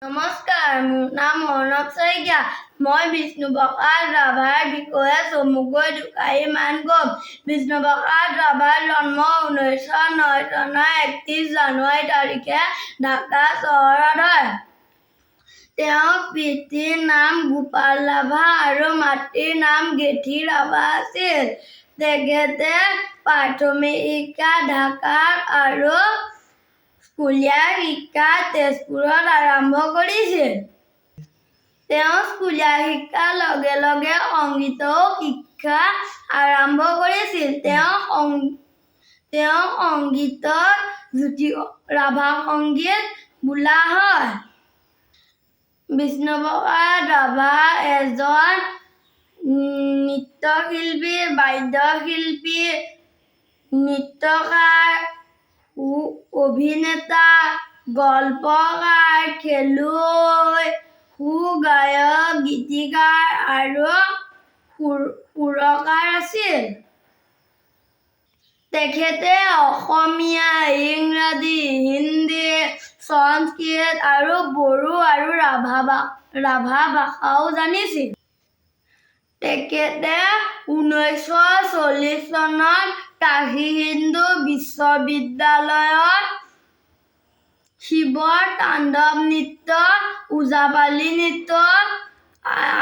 নমস্কাৰ, মোৰ নাম অৰ্ণৱ শইকীয়া। মই বিষ্ণুপ্ৰসাদ ৰাভাৰ বিষয়ে চমুকৈ দুষাৰি মান ক'ম। বিষ্ণুপ্ৰসাদ ৰাভাৰ জন্ম 1909 চনৰ 31 জানুৱাৰী তাৰিখে ঢাকা চহৰত হয়। তেওঁৰ পিতৃৰ নাম গোপাল ৰাভা আৰু মাতৃৰ নাম গেঠি ৰাভা আছিল। তেখেতে প্ৰাথমিক শিক্ষা ঢাকাত আৰু স্কুলীয়া শিক্ষা তেজপুৰত আৰম্ভ কৰিছিল। তেওঁ স্কুলীয়া শিক্ষাৰ লগে লগে সংগীতও শিক্ষা আৰম্ভ কৰিছিল। তেওঁ সংগীতক জ্যোতি ৰাভা সংগীত বোলা হয়। বিষ্ণুপ্ৰসাদ ৰাভা এজন নৃত্যশিল্পী, বাদ্যশিল্পী, নৃত্যকাৰ, অভিনেতা, গল্পকাৰ, খেলুৱৈ, সুগায়ক, গীতিকাৰ আৰু সুৰকাৰ আছিল। তেখেতে অসমীয়া, ইংৰাজী, হিন্দী, সংস্কৃত আৰু বড়ো আৰু ৰাভা ভাষাও জানিছিল। তেখেতে 1940 চনত কাশী হিন্দু বিশ্ববিদ্যালয়ত শিৱ তাণ্ডৱ নৃত্য, ওজাপালি নৃত্য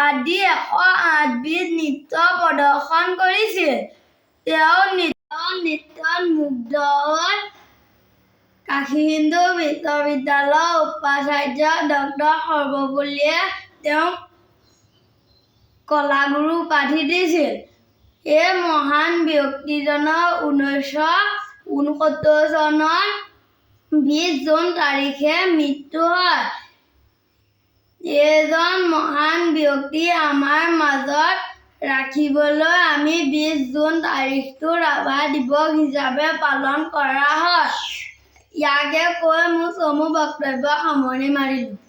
আদি 108 বিধ নৃত্য প্ৰদৰ্শন কৰিছিল। তেওঁ নৃত্যত মুগ্ধ হৈ কাশী হিন্দু বিশ্ববিদ্যালয়ৰ উপাচাৰ্য ডক্টৰ সৰ্বপল্লীয়ে তেওঁক কলাগুৰু উপাধি দিছিল। এই মহান ব্যক্তিজনৰ 1969 চনৰ 20 জুন তাৰিখে মৃত্যু হয়। এইজন মহান ব্যক্তি আমাৰ মাজত ৰাখিবলৈ আমি 20 জুন তাৰিখটো ৰাভা দিৱস হিচাপে পালন কৰা হয়। ইয়াকে কৈ মোৰ চমু বক্তব্য সামৰণি মাৰিলোঁ।